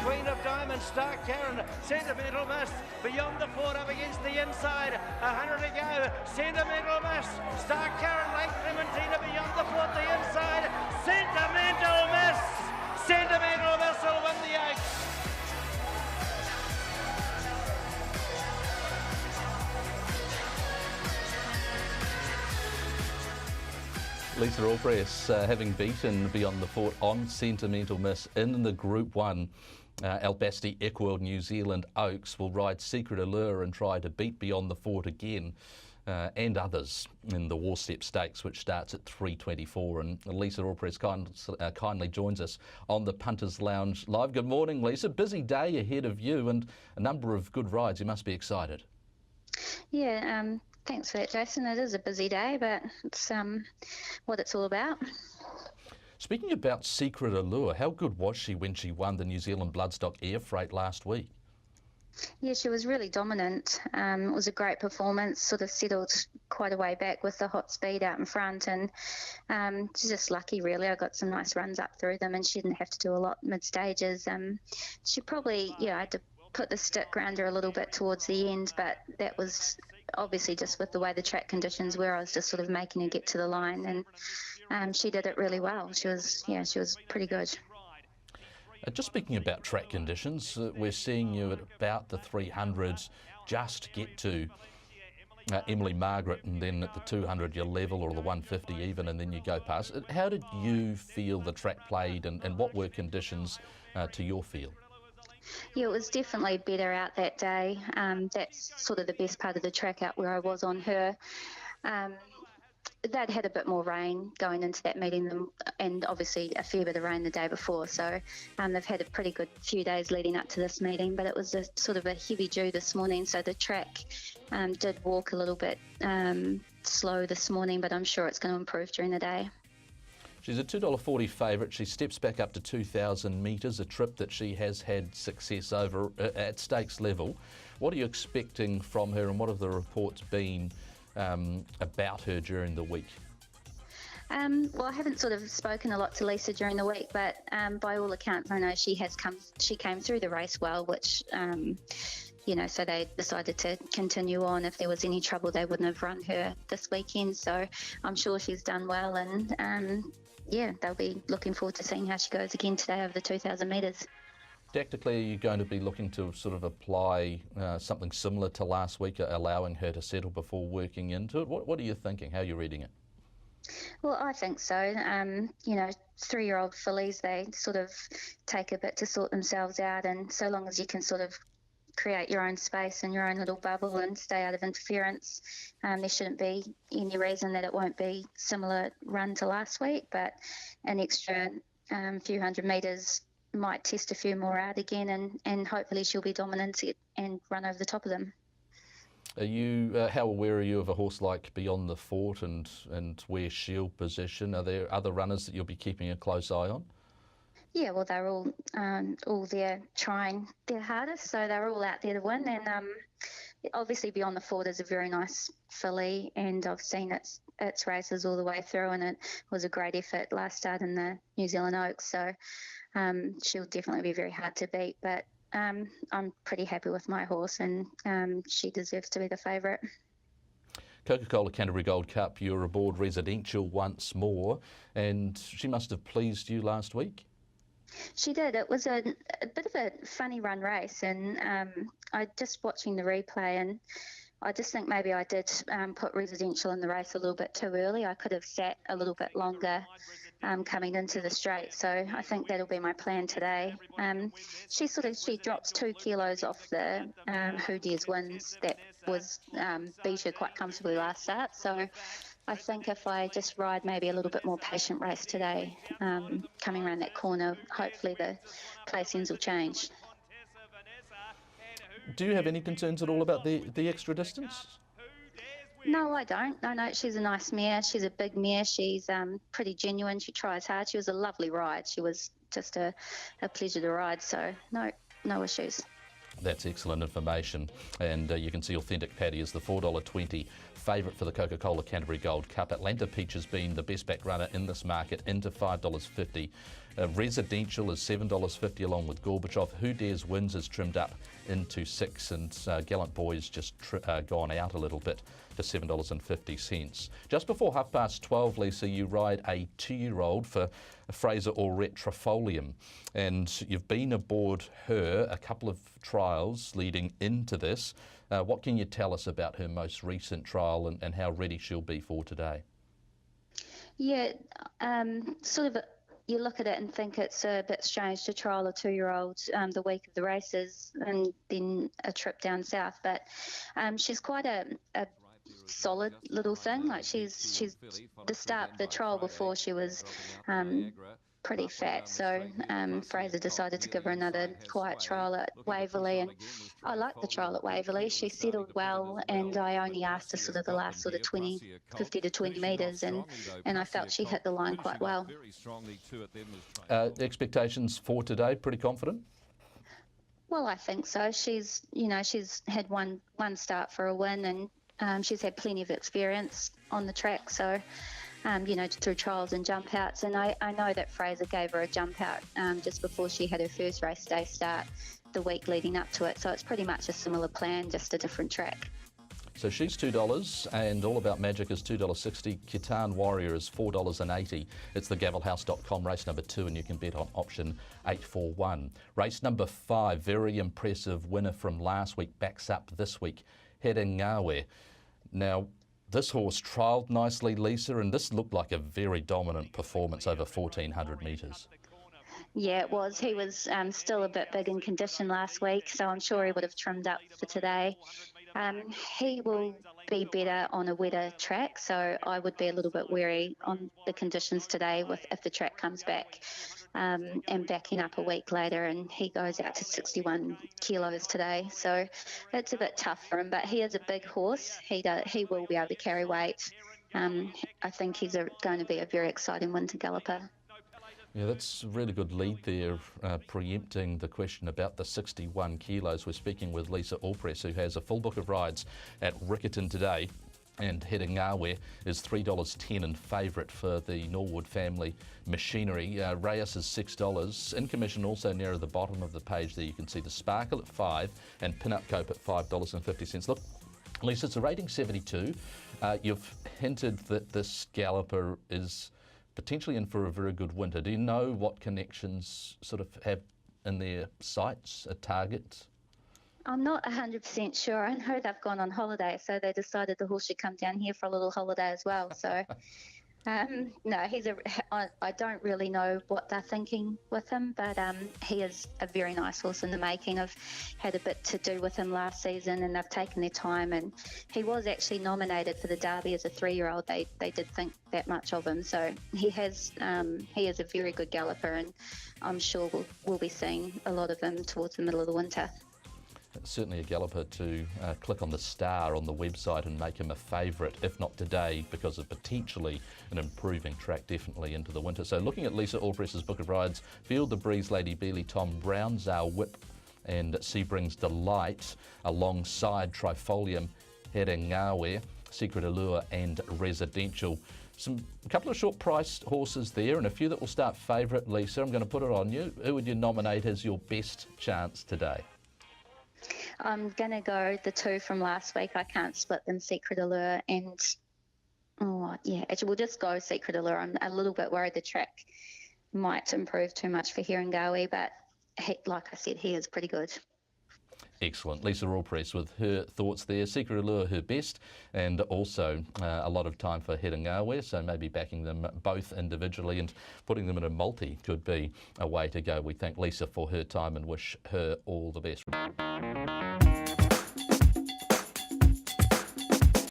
Queen of Diamonds, Stark Karen, Sentimental Miss, beyond the fort, up against the inside, 100 to go, Sentimental Miss, Stark Karen, Lake Clementina, beyond the fort, the inside, Sentimental Miss, Sentimental Miss will win the Oaks. Lisa Allpress having beaten Beyond the Fort on Sentimental Miss in the Group 1 Albasti Equworld New Zealand Oaks, will ride Secret Allure and try to beat Beyond the Fort again and others in the War Step Stakes, which starts at 3:24. And Lisa Allpress kindly joins us on the Punters Lounge Live. Good morning, Lisa. Busy day ahead of you and a number of good rides. You must be excited. Yeah, thanks for that, Jason. It is a busy day, but it's what it's all about. Speaking about Secret Allure, how good was she when she won the New Zealand Bloodstock Air Freight last week? Yeah, she was really dominant. It was a great performance, sort of settled quite a way back with the hot speed out in front, and she's just lucky, really. I got some nice runs up through them, and she didn't have to do a lot mid-stages. She probably, I had to put the stick around her a little bit towards the end, but that was obviously just with the way the track conditions were. I was just sort of making her get to the line, and she did it really well. She was pretty good. Just speaking about track conditions, we're seeing you at about the 300s just get to Emily Margaret, and then at the 200 you level, or the 150 even, and then you go past. How did you feel the track played, and what were conditions to your feel? Yeah, it was definitely better out that day. That's sort of the best part of the track out where I was on her. They'd had a bit more rain going into that meeting and obviously a fair bit of rain the day before. So they've had a pretty good few days leading up to this meeting, but it was a sort of a heavy dew this morning. So the track did walk a little bit slow this morning, but I'm sure it's going to improve during the day. She's a $2.40 favourite. She steps back up to 2,000 metres, a trip that she has had success over at stakes level. What are you expecting from her, and what have the reports been about her during the week? Well, I haven't sort of spoken a lot to Lisa during the week, but by all accounts, I know she came through the race well, which so they decided to continue on. If there was any trouble, they wouldn't have run her this weekend. So I'm sure she's done well, and they'll be looking forward to seeing how she goes again today over the 2,000 metres. Tactically, are you going to be looking to sort of apply something similar to last week, allowing her to settle before working into it? What are you thinking? How are you reading it? Well, I think so. 3-year-old fillies, they sort of take a bit to sort themselves out, and so long as you can sort of create your own space and your own little bubble and stay out of interference, there shouldn't be any reason that it won't be similar run to last week, but an extra few hundred metres might test a few more out again, and hopefully she'll be dominant and run over the top of them. Are you how aware are you of a horse like Beyond the Fort and where she'll position? Are there other runners that you'll be keeping a close eye on? Yeah, well, they're all there trying their hardest, so they're all out there to win. And obviously Beyond the Fort is a very nice filly, and I've seen its races all the way through, and it was a great effort last start in the New Zealand Oaks, so she'll definitely be very hard to beat. But I'm pretty happy with my horse, and she deserves to be the favourite. Coca-Cola Canterbury Gold Cup, you're aboard residential once more, and she must have pleased you last week. She did. It was a bit of a funny run race, and I just watching the replay, and I just think maybe I did put residential in the race a little bit too early. I could have sat a little bit longer coming into the straight, so I think that'll be my plan today. She drops 2 kilos off the Who Dares Wins that was beat her quite comfortably last start, so I think if I just ride maybe a little bit more patient race today, coming around that corner, hopefully the placings will change. Do you have any concerns at all about the extra distance? No, I don't. No, she's a nice mare. She's a big mare. She's pretty genuine. She tries hard. She was a lovely ride. She was just a pleasure to ride, so no issues. That's excellent information, and you can see Authentic Paddy is the $4.20 favourite for the Coca-Cola Canterbury Gold Cup. Atlanta Peach has been the best back runner in this market, into $5.50. Residential is $7.50 along with Gorbachev. Who Dares Wins is trimmed up into $6, and Gallant Boy's just gone out a little bit to $7.50. Just before 12:30, Lisa, you ride a 2-year-old for Fraser Aurette Trifolium, and you've been aboard her a couple of trials leading into this. What can you tell us about her most recent trial and how ready she'll be for today? Yeah, sort of. You look at it and think it's a bit strange to trial a 2-year-old the week of the races and then a trip down south. But she's quite a solid little thing. Like she's the trial before she was pretty fat. So Fraser decided to give her another quiet trial at Waverley, and I liked the trial at Waverley. She settled well, and I only asked her sort of the last 50 to 20 metres, and I felt she hit the line quite well. Expectations for today, pretty confident? Well, I think so. She's had one start for a win, and she's had plenty of experience on the track. So through trials and jump outs. And I know that Fraser gave her a jump out just before she had her first race day start the week leading up to it. So it's pretty much a similar plan, just a different track. So she's $2 and All About Magic is $2.60. Khitan Warrior is $4.80. It's the gavelhouse.com race number 2, and you can bet on option 841. Race number 5, very impressive winner from last week, backs up this week, Heading Ngawe. Now, this horse trialled nicely, Lisa, and this looked like a very dominant performance over 1,400 metres. Yeah, it was. He was still a bit big in condition last week, so I'm sure he would have trimmed up for today. He will be better on a wetter track, so I would be a little bit wary on the conditions today if the track comes back and backing up a week later, and he goes out to 61 kilos today. So it's a bit tough for him, but he is a big horse. He will be able to carry weight. I think he's going to be a very exciting winter galloper. Yeah, that's a really good lead there, preempting the question about the 61 kilos. We're speaking with Lisa Allpress, who has a full book of rides at Riccarton today. And Heading Ngawe is $3.10 and favourite for the Norwood family machinery. Reyes is $6. In commission also nearer the bottom of the page there, you can see the Sparkle at $5 and Pin Up Cope at $5.50. Look, Lisa, it's a rating 72. You've hinted that this galloper is potentially in for a very good winter. Do you know what connections sort of have in their sights, a target? I'm not 100% sure. I know they've gone on holiday, so they decided the horse should come down here for a little holiday as well. So, no, I don't really know what they're thinking with him, but he is a very nice horse in the making. I've had a bit to do with him last season, and they've taken their time, and he was actually nominated for the Derby as a 3-year-old. They did think that much of him, so he is a very good galloper, and I'm sure we'll be seeing a lot of him towards the middle of the winter. Certainly a galloper to click on the star on the website and make him a favourite, if not today, because of potentially an improving track definitely into the winter. So looking at Lisa Allpress's book of rides, Field the Breeze, Lady Beeley, Tom Brown's Our Whip and Sebring's Delight alongside Trifolium, Heading Ngawe, Secret Allure and Residential. A couple of short priced horses there and a few that will start favourite. Lisa, I'm going to put it on you. Who would you nominate as your best chance today? I'm going to go the 2 from last week. I can't split them, Secret Allure and, actually we'll just go Secret Allure. I'm a little bit worried the track might improve too much for Heading Ngawe, but like I said, he is pretty good. Excellent. Lisa Allpress with her thoughts there. Secret Allure her best, and also a lot of time for Heading Ngawe, so maybe backing them both individually and putting them in a multi could be a way to go. We thank Lisa for her time and wish her all the best.